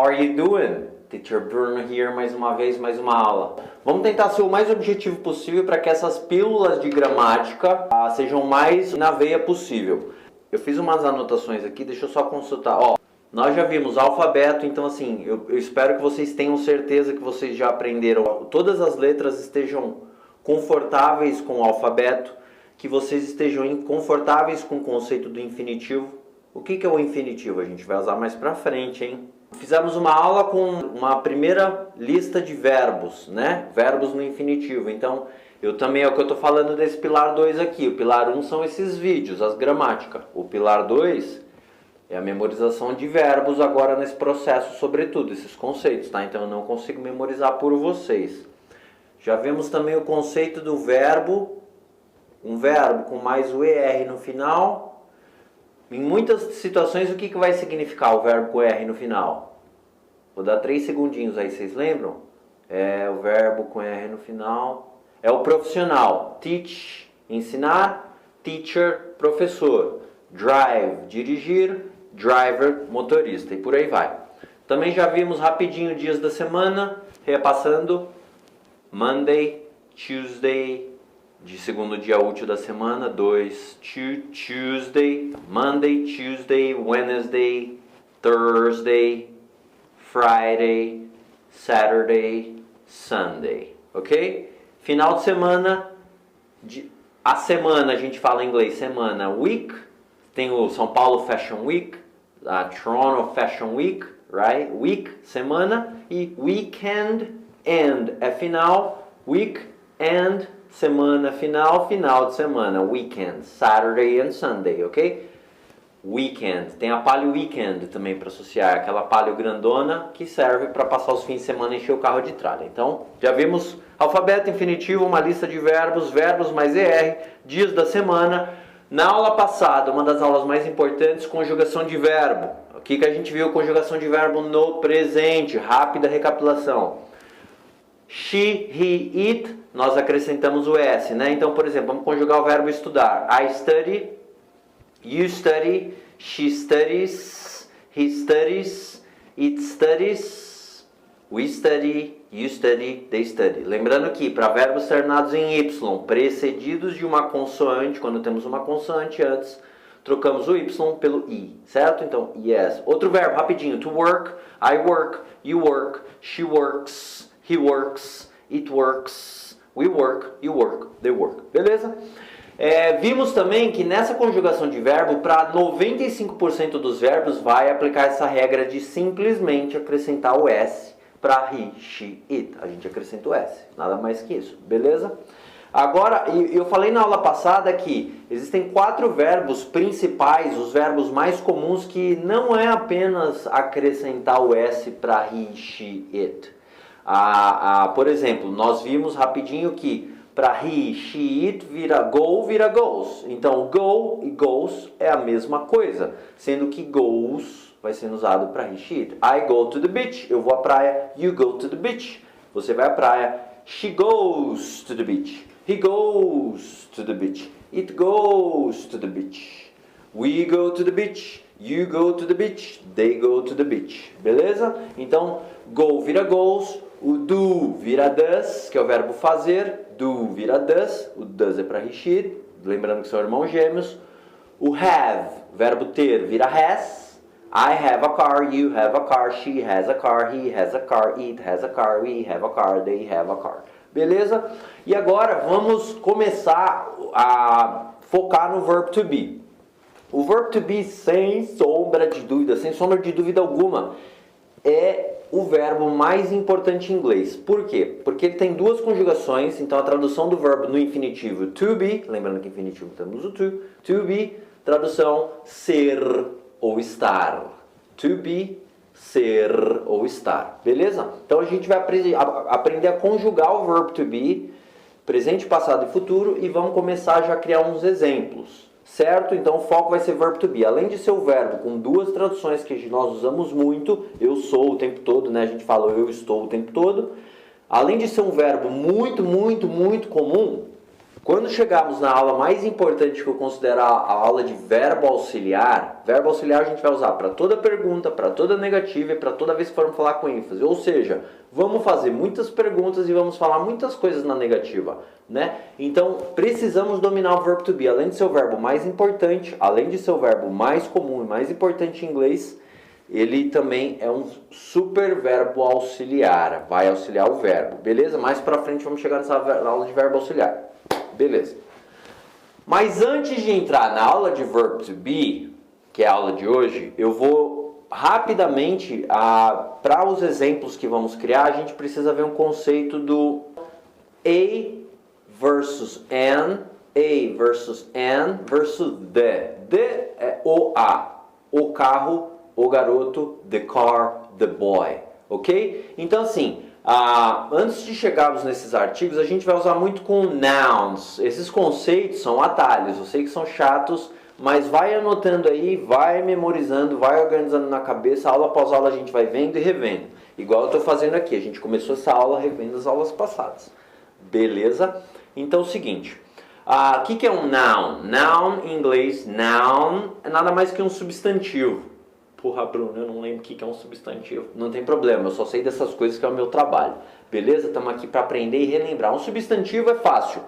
are you doing? Teacher Bruno here, mais uma vez, mais uma aula. Vamos tentar ser o mais objetivo possível para que essas pílulas de gramática sejam mais na veia possível. Eu fiz umas anotações aqui, deixa eu só consultar. Ó, nós já vimos alfabeto, então assim, eu espero que vocês tenham certeza que vocês já aprenderam. Todas as letras estejam confortáveis com o alfabeto, que vocês estejam confortáveis com o conceito do infinitivo. O que é o infinitivo? A gente vai usar mais pra frente, hein? Fizemos uma aula com uma primeira lista de verbos, né? Verbos no infinitivo. Então, eu também é o que eu estou falando desse pilar 2 aqui. O pilar 1 são esses vídeos, as gramáticas. O pilar 2 é a memorização de verbos agora nesse processo, sobretudo, esses conceitos, tá? Então, eu não consigo memorizar por vocês. Já vimos também o conceito do verbo, um verbo com mais o ER no final. Em muitas situações, o que vai significar o verbo com R no final? Vou dar 3 segundinhos aí, vocês lembram? É o verbo com R no final. É o profissional. Teach, ensinar. Teacher, professor. Drive, dirigir. Driver, motorista. E por aí vai. Também já vimos rapidinho dias da semana. Repassando. Monday, Tuesday, de segundo dia útil da semana, 2, Tuesday, Monday, Tuesday, Wednesday, Thursday, Friday, Saturday, Sunday, ok? Final de semana, a semana a gente fala em inglês, semana, week, tem o São Paulo Fashion Week, a Toronto Fashion Week, right? Week, semana, e weekend, end é final, week, end, semana final, final de semana, weekend, Saturday and Sunday, ok? Weekend, tem a palio weekend também para associar, aquela palio grandona que serve para passar os fins de semana e encher o carro de tralha. Então, já vimos alfabeto infinitivo, uma lista de verbos, verbos mais ER, dias da semana. Na aula passada, uma das aulas mais importantes, conjugação de verbo. O que a gente viu? Conjugação de verbo no presente, rápida recapitulação. She, he, it, nós acrescentamos o S, né? Então, por exemplo, vamos conjugar o verbo estudar. I study, you study, she studies, he studies, it studies, we study, you study, they study. Lembrando que para verbos terminados em Y, precedidos de uma consoante, quando temos uma consoante antes, trocamos o Y pelo I, certo? Então, yes. Outro verbo, rapidinho. To work, I work, you work, she works, he works, it works, we work, you work, they work. Beleza? Vimos também que nessa conjugação de verbo, para 95% dos verbos, vai aplicar essa regra de simplesmente acrescentar o S para he, she, it. A gente acrescenta o S, nada mais que isso. Beleza? Agora, eu falei na aula passada que existem 4 verbos principais, os verbos mais comuns, que não é apenas acrescentar o S para he, she, it. Por exemplo, nós vimos rapidinho que para he, she, it vira goes. Então, go e goes é a mesma coisa, sendo que goes vai sendo usado para he, she, it. I go to the beach, eu vou à praia. You go to the beach, você vai à praia. She goes to the beach. He goes to the beach. It goes to the beach. We go to the beach. You go to the beach. They go to the beach. Beleza? Então, go vira goes. O do vira does, que é o verbo fazer. Do vira does. O does é para he, she, it. Lembrando que são irmãos gêmeos. O have, verbo ter, vira has. I have a car, you have a car, she has a car, he has a car, it has a car, we have a car, they have a car. Beleza? E agora vamos começar a focar no verb to be. O verb to be, sem sombra de dúvida alguma, é o verbo mais importante em inglês. Por quê? Porque ele tem 2 conjugações, então a tradução do verbo no infinitivo to be, lembrando que infinitivo temos o to be, tradução ser ou estar. To be, ser ou estar. Beleza? Então a gente vai aprender a conjugar o verbo to be, presente, passado e futuro, e vamos começar já a criar uns exemplos. Certo? Então o foco vai ser verbo to be. Além de ser o verbo com 2 traduções que nós usamos muito, eu sou o tempo todo, né? A gente fala eu estou o tempo todo. Além de ser um verbo muito comum, Quando chegarmos na aula mais importante que eu considero a aula de verbo auxiliar a gente vai usar para toda pergunta, para toda negativa e para toda vez que formos falar com ênfase. Ou seja, vamos fazer muitas perguntas e vamos falar muitas coisas na negativa, né? Então, precisamos dominar o verbo to be. Além de ser o verbo mais importante, além de ser o verbo mais comum e mais importante em inglês, ele também é um super verbo auxiliar, vai auxiliar o verbo, beleza? Mais pra frente vamos chegar nessa aula de verbo auxiliar. Beleza. Mas antes de entrar na aula de verb to be, que é a aula de hoje, eu vou rapidamente, para os exemplos que vamos criar, a gente precisa ver um conceito do a versus an versus the. The é o a, o carro, o garoto, the car, the boy, ok? Então assim, antes de chegarmos nesses artigos, a gente vai usar muito com nouns. Esses conceitos são atalhos, eu sei que são chatos, mas vai anotando aí, vai memorizando, vai organizando na cabeça, aula após aula a gente vai vendo e revendo. Igual eu estou fazendo aqui, a gente começou essa aula revendo as aulas passadas. Beleza? Então é o seguinte, o que é um noun? Noun em inglês, noun é nada mais que um substantivo. Porra, Bruno, eu não lembro o que é um substantivo. Não tem problema, eu só sei dessas coisas que é o meu trabalho. Beleza? Estamos aqui para aprender e relembrar. Um substantivo é fácil.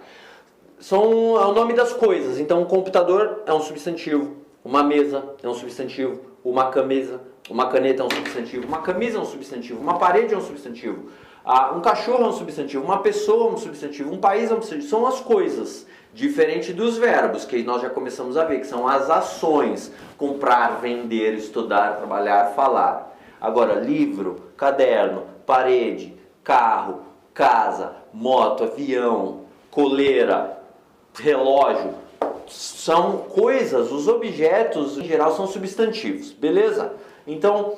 É o nome das coisas. Então, um computador é um substantivo. Uma mesa é um substantivo. Uma camisa, uma caneta é um substantivo. Uma camisa é um substantivo. Uma parede é um substantivo. Um cachorro é um substantivo. Uma pessoa é um substantivo. Um país é um substantivo. São as coisas. Diferente dos verbos, que nós já começamos a ver, que são as ações. Comprar, vender, estudar, trabalhar, falar. Agora, livro, caderno, parede, carro, casa, moto, avião, coleira, relógio. São coisas, os objetos em geral são substantivos, beleza? Então,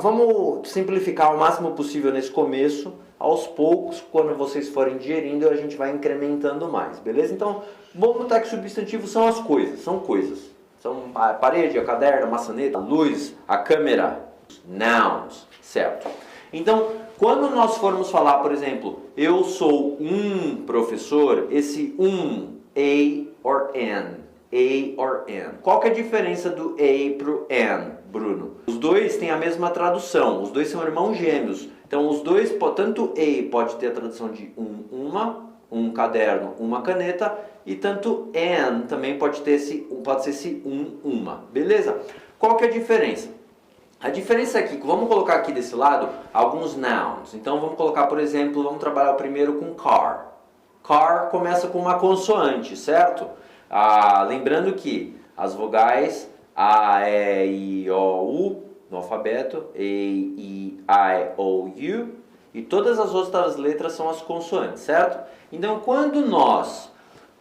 vamos simplificar o máximo possível nesse começo. Aos poucos, quando vocês forem digerindo, a gente vai incrementando mais, beleza? Então, vamos notar que substantivos são as coisas, são coisas. São a parede, a caderno, a maçaneta, a luz, a câmera, nouns, certo? Então, quando nós formos falar, por exemplo, eu sou um professor, esse a or an. Qual que é a diferença do a pro an, Bruno? Os dois têm a mesma tradução, os dois são irmãos gêmeos. Então os dois, tanto a pode ter a tradução de um caderno, uma caneta, e tanto an também pode ser esse uma, beleza? Qual que é a diferença? A diferença aqui, vamos colocar aqui desse lado alguns nouns. Então vamos colocar, por exemplo, vamos trabalhar o primeiro com car. Car começa com uma consoante, certo? Lembrando que as vogais A, E, I, O, U no alfabeto, A, E, I, O, U, e todas as outras letras são as consoantes, certo? Então, quando nós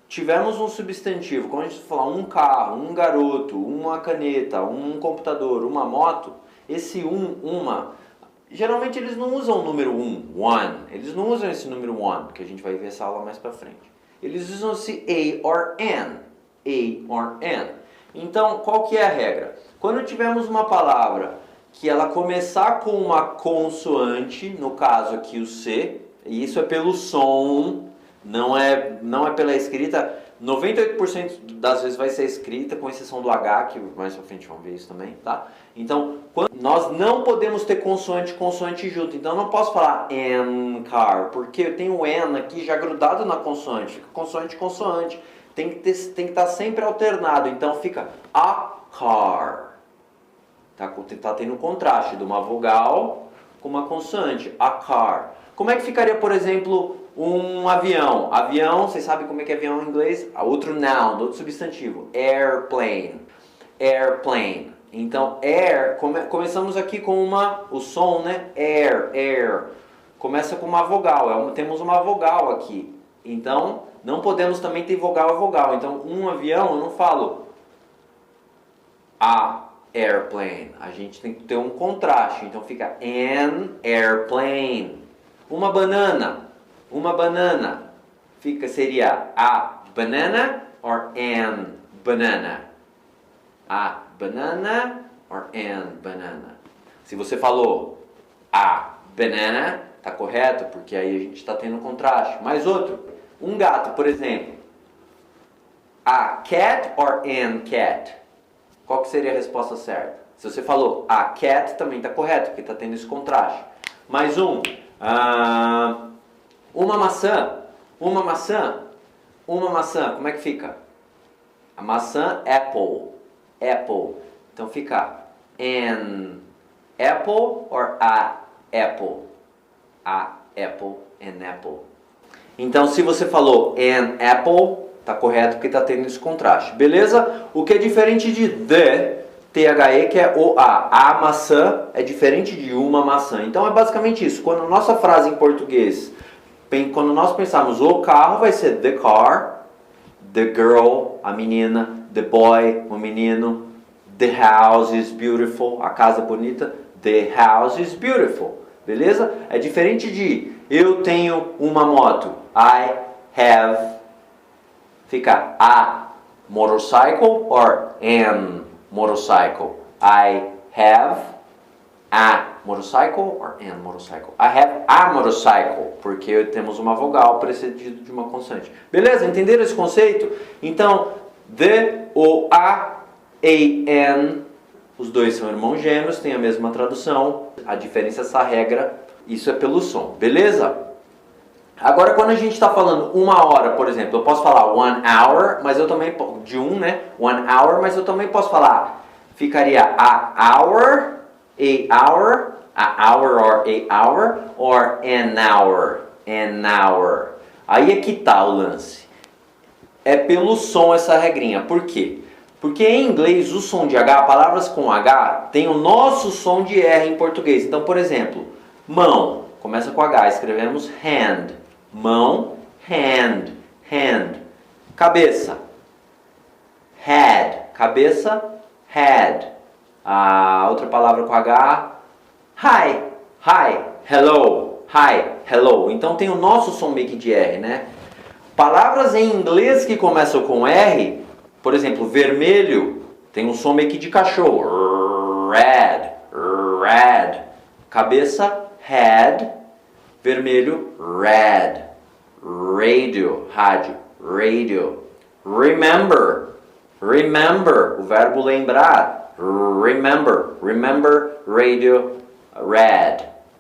tivermos um substantivo, como a gente falar um carro, um garoto, uma caneta, um computador, uma moto, esse uma, geralmente eles não usam o número one, eles não usam esse número one, que a gente vai ver essa aula mais pra frente. Eles usam esse a or an. Então, qual que é a regra? Quando tivermos uma palavra que ela começar com uma consoante, no caso aqui o C, e isso é pelo som, não é pela escrita, 98% das vezes vai ser escrita, com exceção do H, que mais pra frente vamos ver isso também, tá? Então, nós não podemos ter consoante e consoante junto, então eu não posso falar an car, porque eu tenho an aqui já grudado na consoante, fica consoante e consoante, tem que estar sempre alternado, então fica a car. Tá tendo um contraste de uma vogal com uma consoante, a car. Como é que ficaria, por exemplo, um avião? Avião, vocês sabem como é que é avião em inglês? Outro noun, outro substantivo, airplane. Então, air, começamos aqui com o som, né? Air. Começa com uma vogal, temos uma vogal aqui. Então, não podemos também ter vogal a vogal. Então, um avião, eu não falo a airplane. A gente tem que ter um contraste. Então, fica an airplane. Uma banana. Seria a banana or an banana. A banana or an banana. Se você falou a banana, tá correto, porque aí a gente está tendo contraste. Mais outro. Um gato, por exemplo. a cat or an cat? Qual que seria a resposta certa? Se você falou a cat, também está correto, porque está tendo esse contraste. Mais um. Uma maçã. Uma maçã. Uma maçã. Como é que fica? A maçã, apple. Apple. Então fica an apple or a apple? A apple, an apple. Então se você falou an apple, tá correto porque tá tendo esse contraste. Beleza? O que é diferente de the, THE, que é o a maçã, é diferente de uma maçã. Então é basicamente isso. Quando a nossa frase em português, quando nós pensarmos o carro, vai ser the car, the girl, a menina, the boy, o menino, the house is beautiful, a casa é bonita, the house is beautiful. Beleza? É diferente de eu tenho uma moto, I have, fica a motorcycle or an motorcycle. I have a motorcycle or an motorcycle. I have a motorcycle, porque temos uma vogal precedido de uma consoante. Beleza? Entenderam esse conceito? Então, the, o, a, an, os dois são irmãos gêmeos, têm a mesma tradução. A diferença é essa regra, isso é pelo som. Beleza? Agora, quando a gente está falando uma hora, por exemplo, eu posso falar 1 hour, mas eu também, de né? 1 hour, mas eu também posso falar, ficaria a hour or a hour, or an hour. Aí é que tá o lance. É pelo som essa regrinha. Por quê? Porque em inglês o som de H, palavras com H, tem o nosso som de R em português. Então, por exemplo, mão, começa com H, escrevemos hand. Mão, hand, hand. Cabeça, head. Cabeça, head. A outra palavra com H, hi, hi, hello, hi, hello. Então tem o nosso som meio que de R, né? Palavras em inglês que começam com R, por exemplo, vermelho, tem um som meio que de cachorro. Red, red. Cabeça, head. Vermelho, red. Radio, rádio, radio. Remember, remember, o verbo lembrar. Remember, remember, radio, red.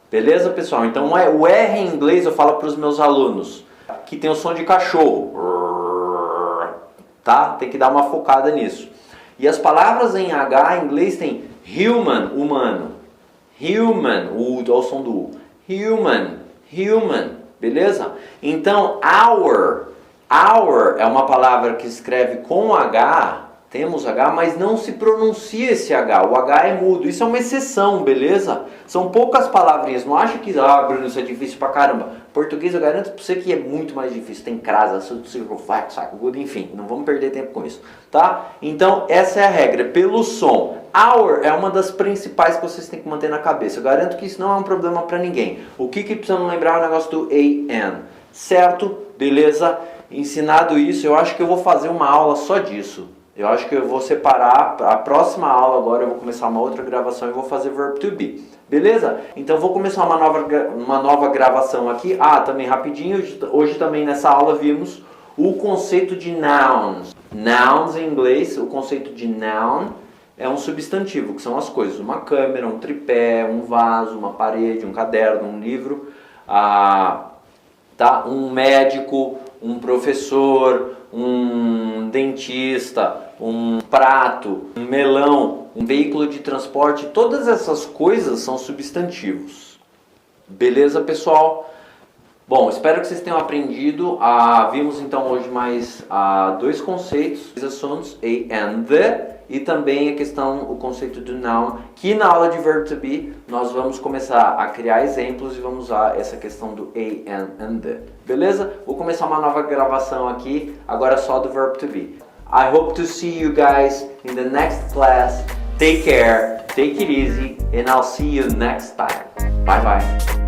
Beleza, pessoal? Então o R em inglês eu falo para os meus alunos que tem o som de cachorro. Tá? Tem que dar uma focada nisso. E as palavras em H em inglês tem human, humano. Human, o som do U. Human, human. Beleza? Então, hour é uma palavra que escreve com H, temos H, mas não se pronuncia esse H. O H é mudo. Isso é uma exceção, beleza? São poucas palavrinhas. Não acha que, Bruno, isso é difícil pra caramba. Português eu garanto pra você que é muito mais difícil. Tem crasa, enfim, não vamos perder tempo com isso, tá? Então, essa é a regra. Pelo som. Hour é uma das principais que vocês têm que manter na cabeça. Eu garanto que isso não é um problema pra ninguém. O que precisamos lembrar é o negócio do AN. Certo? Beleza? Ensinado isso, eu acho que eu vou fazer uma aula só disso. Eu acho que eu vou separar a próxima aula agora, eu vou começar uma outra gravação e vou fazer verb to be. Beleza? Então vou começar uma nova gravação aqui. Também rapidinho, hoje também nessa aula vimos o conceito de nouns. Nouns em inglês, o conceito de noun é um substantivo, que são as coisas. Uma câmera, um tripé, um vaso, uma parede, um caderno, um livro, tá? Um médico, um professor, um dentista, um prato, um melão, um veículo de transporte, todas essas coisas são substantivos. Beleza, pessoal? Bom, espero que vocês tenham aprendido. Vimos então hoje mais dois conceitos, os assuntos, a and the, e também a questão, o conceito do noun, que na aula de verb to be nós vamos começar a criar exemplos e vamos usar essa questão do a and the. Beleza? Vou começar uma nova gravação aqui, agora só do verb to be. I hope to see you guys in the next class. Take care, take it easy, and I'll see you next time. Bye bye.